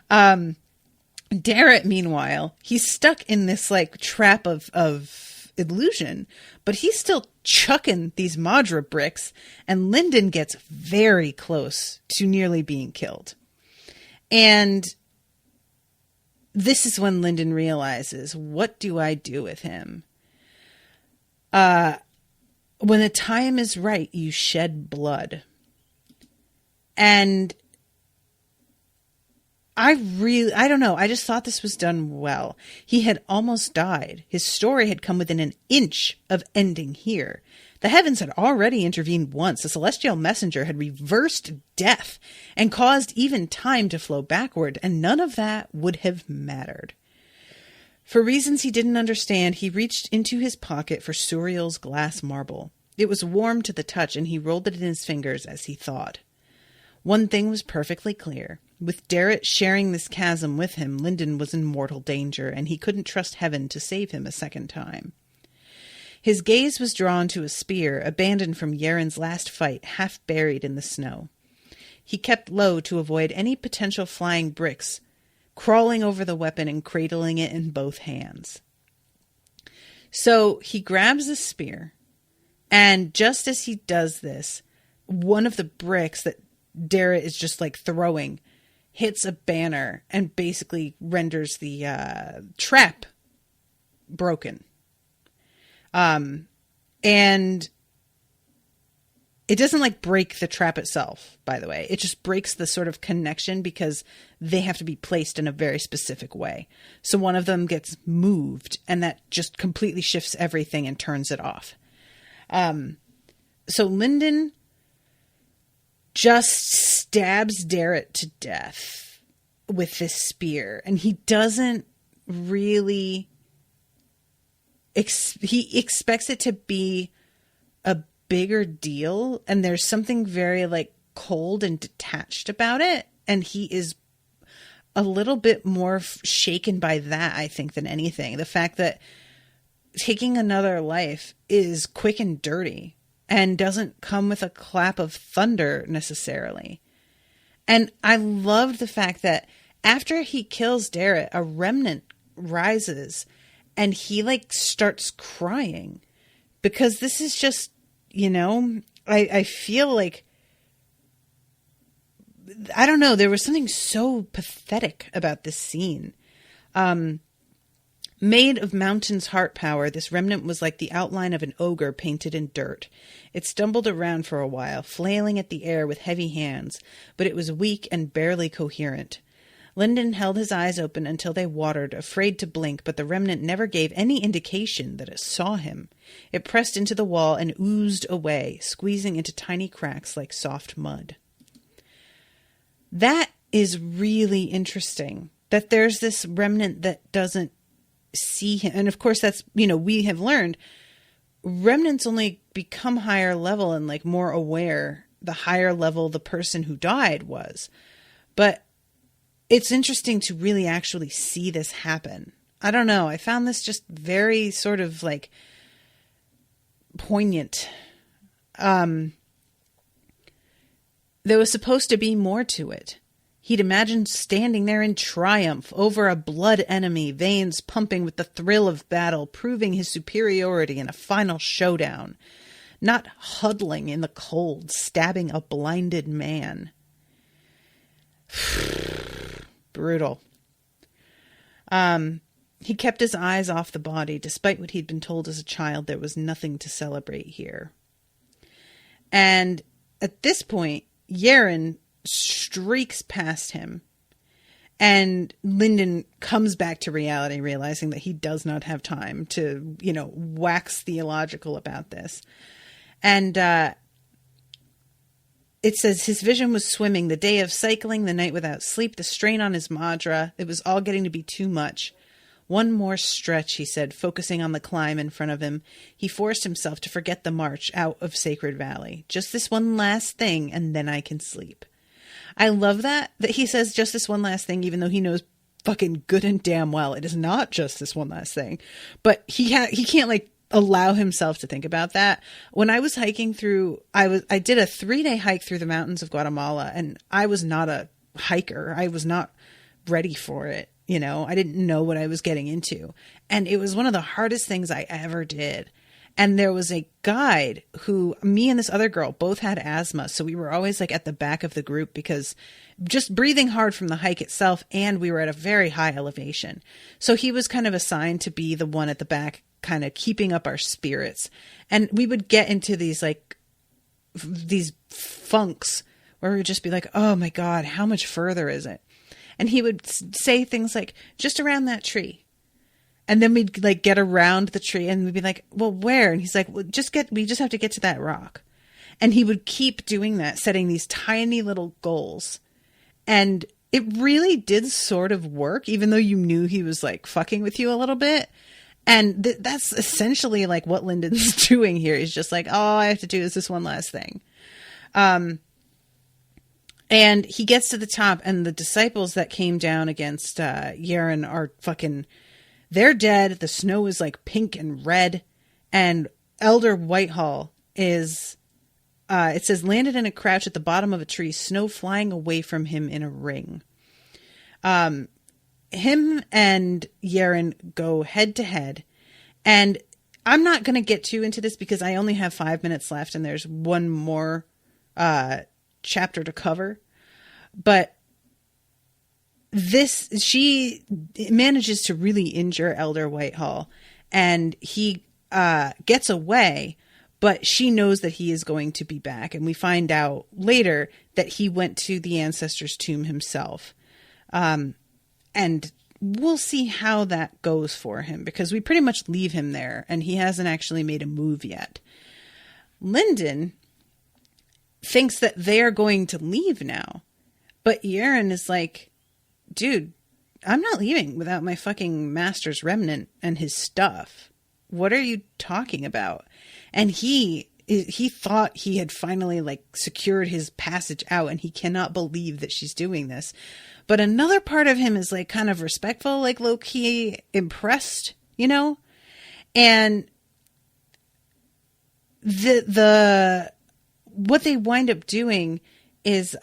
Darrett, meanwhile, he's stuck in this like trap of illusion, but he's still chucking these Madra bricks, and Lyndon gets very close to nearly being killed. And this is when Lyndon realizes, what do I do with him? When the time is right, you shed blood. And I don't know. I just thought this was done well. He had almost died. His story had come within an inch of ending here. The heavens had already intervened once. A celestial messenger had reversed death and caused even time to flow backward, and none of that would have mattered. For reasons he didn't understand, he reached into his pocket for Suriel's glass marble. It was warm to the touch, and he rolled it in his fingers as he thought. One thing was perfectly clear. With Darrett sharing this chasm with him, Lyndon was in mortal danger, and he couldn't trust heaven to save him a second time. His gaze was drawn to a spear, abandoned from Yerin's last fight, half buried in the snow. He kept low to avoid any potential flying bricks, crawling over the weapon and cradling it in both hands. So he grabs the spear, and just as he does this, one of the bricks that Darrett is just like throwing hits a banner and basically renders the trap broken. And it doesn't like break the trap itself, by the way. It just breaks the sort of connection because they have to be placed in a very specific way. So one of them gets moved and that just completely shifts everything and turns it off. So Lyndon just stabs Darrett to death. with this spear, and he doesn't really he expects it to be a bigger deal, and there's something very like cold and detached about it, and he is a little bit more shaken by that, I think, than anything. The fact that taking another life is quick and dirty and doesn't come with a clap of thunder necessarily. And I loved the fact that after he kills Darrett, a remnant rises and he like starts crying, because this is just, you know, I feel like, I don't know, there was something so pathetic about this scene. Made of mountain's heart power, this remnant was like the outline of an ogre painted in dirt. It stumbled around for a while, flailing at the air with heavy hands, but it was weak and barely coherent. Lyndon held his eyes open until they watered, afraid to blink, but the remnant never gave any indication that it saw him. It pressed into the wall and oozed away, squeezing into tiny cracks like soft mud. That is really interesting, that there's this remnant that doesn't see him. And of course that's, you know, we have learned remnants only become higher level and like more aware the higher level the person who died was. But it's interesting to really actually see this happen. I don't know. I found this just very sort of like poignant. There was supposed to be more to it. He'd imagined standing there in triumph over a blood enemy, veins pumping with the thrill of battle, proving his superiority in a final showdown, not huddling in the cold, stabbing a blinded man. Brutal. He kept his eyes off the body. Despite what he'd been told as a child, there was nothing to celebrate here. And at this point, Yerin streaks past him, and Lyndon comes back to reality, realizing that he does not have time to, you know, wax theological about this. And it says his vision was swimming, the day of cycling, the night without sleep, the strain on his madra. It was all getting to be too much. One more stretch, he said, focusing on the climb in front of him. He forced himself to forget the march out of Sacred Valley. Just this one last thing, and then I can sleep. I love that he says just this one last thing, even though he knows fucking good and damn well it is not just this one last thing. But he can't like allow himself to think about that. When I was hiking through, I did a 3-day hike through the mountains of Guatemala, and I was not a hiker. I was not ready for it. You know, I didn't know what I was getting into. And it was one of the hardest things I ever did. And there was a guide who, me and this other girl both had asthma. So we were always like at the back of the group, because just breathing hard from the hike itself. And we were at a very high elevation. So he was kind of assigned to be the one at the back, kind of keeping up our spirits. And we would get into these funks where we would just be like, oh my God, how much further is it? And he would say things like, just around that tree. And then we'd like get around the tree and we'd be like, well, where? And he's like, well, we just have to get to that rock. And he would keep doing that, setting these tiny little goals. And it really did sort of work, even though you knew he was like fucking with you a little bit. And that's essentially like what Lyndon's doing here. He's just like, all I have to do is this one last thing. And he gets to the top, and the disciples that came down against Yerin are fucking... They're dead. The snow is like pink and red. And Elder Whitehall is, it says, landed in a crouch at the bottom of a tree, snow flying away from him in a ring. Him and Yerin go head to head. And I'm not going to get too into this because I only have 5 minutes left and there's one more chapter to cover. But she manages to really injure Elder Whitehall, and he gets away, but she knows that he is going to be back. And we find out later that he went to the ancestor's tomb himself. And we'll see how that goes for him, because we pretty much leave him there and he hasn't actually made a move yet. Lyndon thinks that they are going to leave now, but Yerin is like, dude, I'm not leaving without my fucking master's remnant and his stuff. What are you talking about? And he thought he had finally like secured his passage out, and he cannot believe that she's doing this. But another part of him is like kind of respectful, like low key impressed, you know? And the what they wind up doing is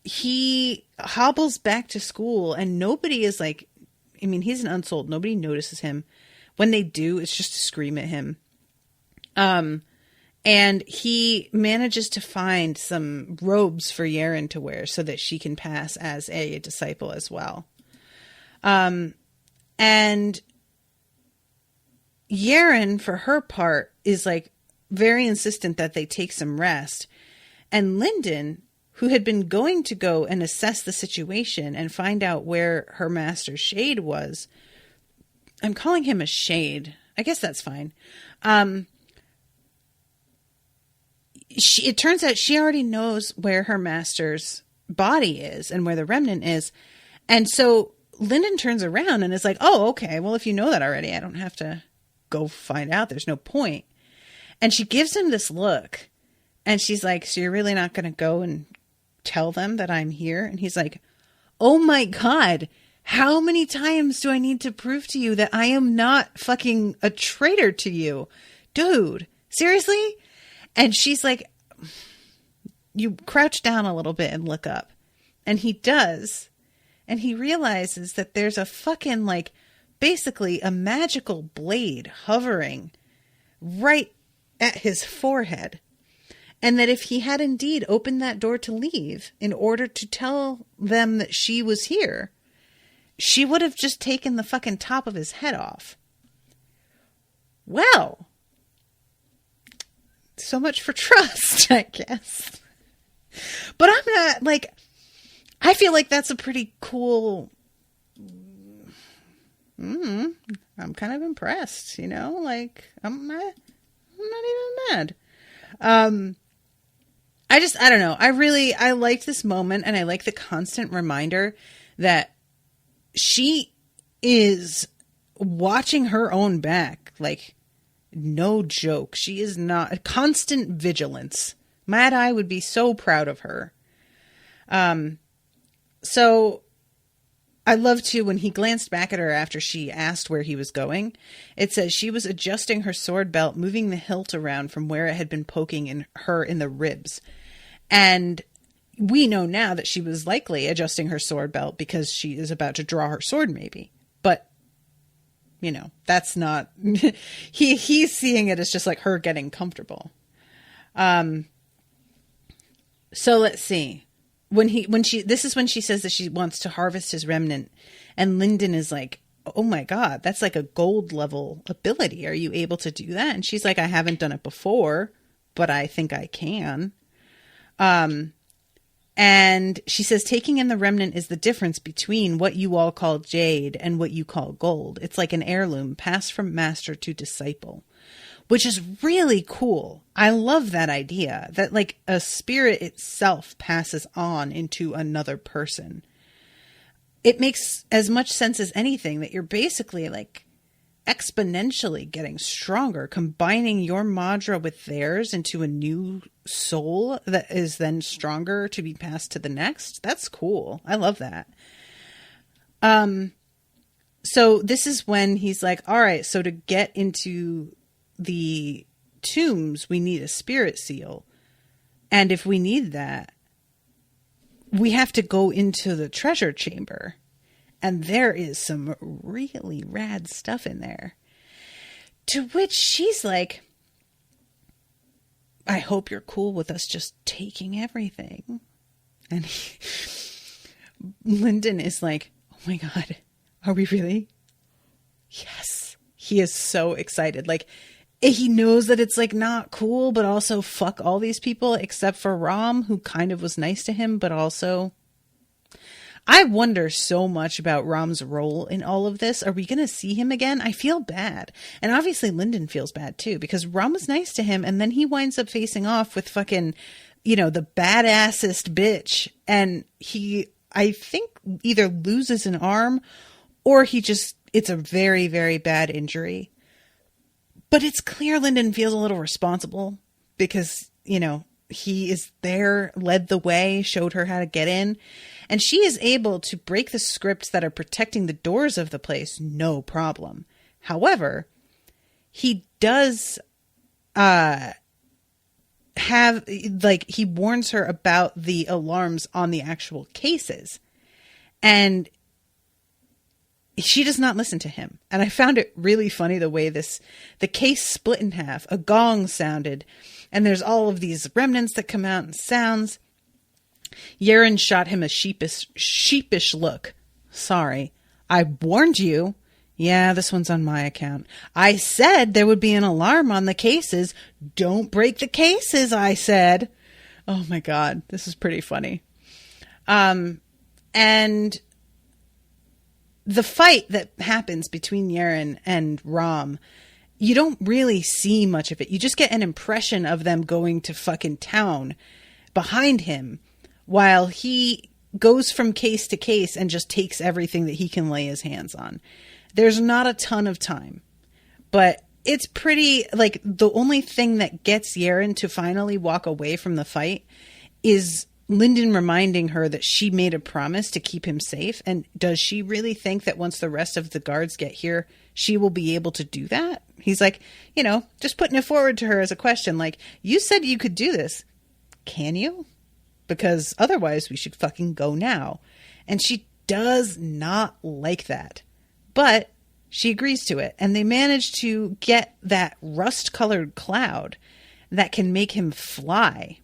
he hobbles back to school, and nobody is like, I mean, he's an unsouled. Nobody notices him. When they do, it's just to scream at him. And he manages to find some robes for Yerin to wear so that she can pass as a disciple as well. And Yerin, for her part, is like very insistent that they take some rest. And Lyndon, who had been going to go and assess the situation and find out where her master's shade was. I'm calling him a shade. I guess that's fine. It turns out she already knows where her master's body is and where the remnant is. And so Lyndon turns around and is like, oh, okay, well, if you know that already, I don't have to go find out. There's no point. And she gives him this look, and she's like, so you're really not going to go and tell them that I'm here? And he's like, oh my God, how many times do I need to prove to you that I am not fucking a traitor to you? Dude, seriously? And she's like, you crouch down a little bit and look up. And he does. And he realizes that there's a fucking, like, basically a magical blade hovering right at his forehead. And that if he had indeed opened that door to leave in order to tell them that she was here, she would have just taken the fucking top of his head off. Well, so much for trust, I guess. But I'm not, like, I feel like that's a pretty cool, I'm kind of impressed, you know, like, I'm not even mad. I don't know. I liked this moment, and I like the constant reminder that she is watching her own back, like, no joke. She is not a constant vigilance. Mad Eye would be so proud of her. So I love too when he glanced back at her after she asked where he was going. It says she was adjusting her sword belt, moving the hilt around from where it had been poking in the ribs. And we know now that she was likely adjusting her sword belt because she is about to draw her sword, maybe. But, you know, that's not... he's seeing it as just like her getting comfortable. So let's see. This is when she says that she wants to harvest his remnant. And Lyndon is like, oh my God, that's like a gold level ability. Are you able to do that? And she's like, I haven't done it before, but I think I can. And she says, taking in the remnant is the difference between what you all call jade and what you call gold. It's like an heirloom passed from master to disciple, which is really cool. I love that idea that like a spirit itself passes on into another person. It makes as much sense as anything that you're basically like exponentially getting stronger, combining your Madra with theirs into a new soul that is then stronger to be passed to the next. That's cool. I love that. So this is when he's like, all right, so to get into the tombs, we need a spirit seal. And if we need that, we have to go into the treasure chamber. And there is some really rad stuff in there. To which she's like, I hope you're cool with us just taking everything. And Lyndon is like, oh my God, are we really? Yes. He is so excited. Like, he knows that it's like not cool, but also fuck all these people except for Rom, who kind of was nice to him, but also... I wonder so much about Rom's role in all of this. Are we going to see him again? I feel bad. And obviously Lyndon feels bad too, because Rom was nice to him and then he winds up facing off with fucking, you know, the badassest bitch. And he I think either loses an arm or it's a very, very bad injury. But it's clear Lyndon feels a little responsible because, he is there, led the way, showed her how to get in. And she is able to break the scripts that are protecting the doors of the place, no problem. However, he does he warns her about the alarms on the actual cases. And she does not listen to him. And I found it really funny the way the case split in half. A gong sounded, and there's all of these remnants that come out and sounds. Yerin shot him a sheepish look. Sorry, I warned you. Yeah, this one's on my account. I said there would be an alarm on the cases. Don't break the cases, I said. Oh my God, this is pretty funny. And the fight that happens between Yerin and Rom, you don't really see much of it. You just get an impression of them going to fucking town behind him while he goes from case to case and just takes everything that he can lay his hands on. There's not a ton of time, but it's pretty, the only thing that gets Yerin to finally walk away from the fight is Lyndon reminding her that she made a promise to keep him safe. And does she really think that once the rest of the guards get here, she will be able to do that? He's just putting it forward to her as a question. You said you could do this. Can you? Because otherwise we should fucking go now. And she does not like that. But she agrees to it, and they manage to get that rust-colored cloud that can make him fly.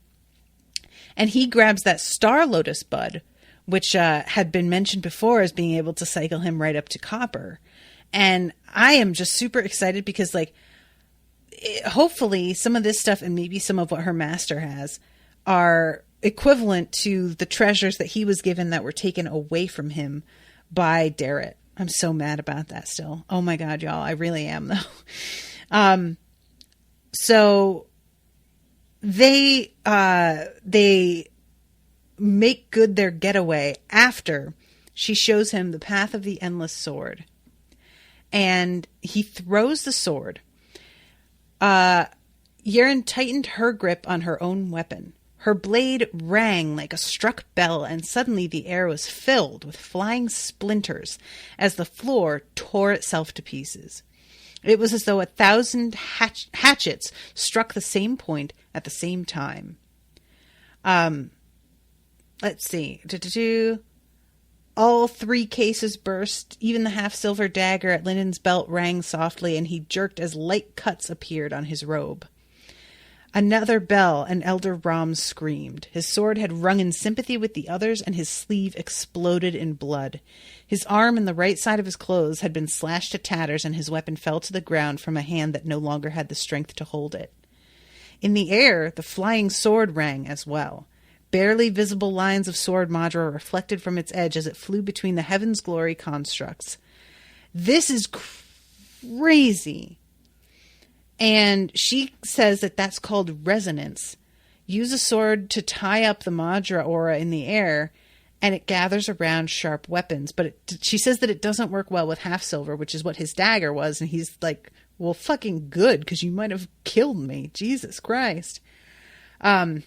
And he grabs that star lotus bud, which had been mentioned before as being able to cycle him right up to copper. And I am just super excited because, hopefully some of this stuff and maybe some of what her master has are equivalent to the treasures that he was given that were taken away from him by Darrett. I'm so mad about that still. Oh my God, y'all. I really am though. So they make good their getaway after she shows him the path of the endless sword. And he throws the sword. Yerin tightened her grip on her own weapon. Her blade rang like a struck bell, and suddenly the air was filled with flying splinters as the floor tore itself to pieces. It was as though 1,000 hatchets struck the same point at the same time. Let's see. All 3 cases burst. Even the half-silver dagger at Lyndon's belt rang softly, and he jerked as light cuts appeared on his robe. Another bell, and Elder Rom screamed. His sword had rung in sympathy with the others, and his sleeve exploded in blood. His arm and the right side of his clothes had been slashed to tatters, and his weapon fell to the ground from a hand that no longer had the strength to hold it. In the air, the flying sword rang as well. Barely visible lines of sword madra reflected from its edge as it flew between the Heaven's Glory constructs. This is crazy. And she says that that's called resonance. Use a sword to tie up the Madra aura in the air, and it gathers around sharp weapons. But she says that it doesn't work well with half silver, which is what his dagger was. And he's like, well, fucking good, because you might have killed me. Jesus Christ. And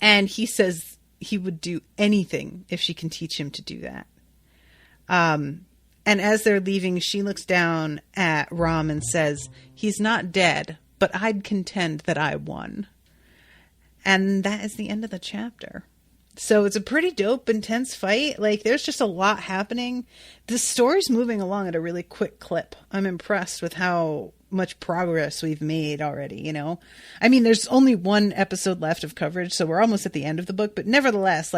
he says he would do anything if she can teach him to do that. And as they're leaving, she looks down at Rom and says, he's not dead, but I'd contend that I won. And that is the end of the chapter. So it's a pretty dope, intense fight. There's just a lot happening. The story's moving along at a really quick clip. I'm impressed with how much progress we've made already, I mean, there's only 1 episode left of coverage, so we're almost at the end of the book. But nevertheless,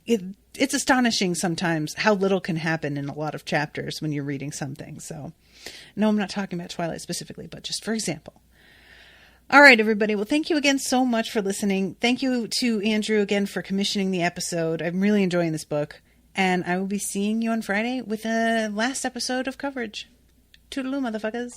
it's astonishing sometimes how little can happen in a lot of chapters when you're reading something. So, no, I'm not talking about Twilight specifically, but just for example. All right, everybody. Well, thank you again so much for listening. Thank you to Andrew again for commissioning the episode. I'm really enjoying this book. And I will be seeing you on Friday with the last episode of coverage. Toodaloo, motherfuckers.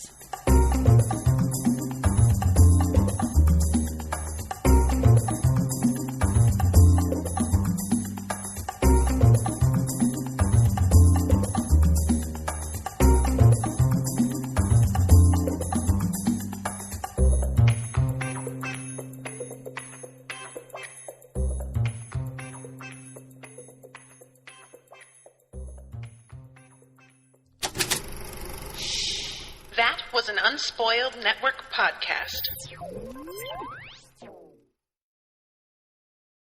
was an Unspoiled Network podcast.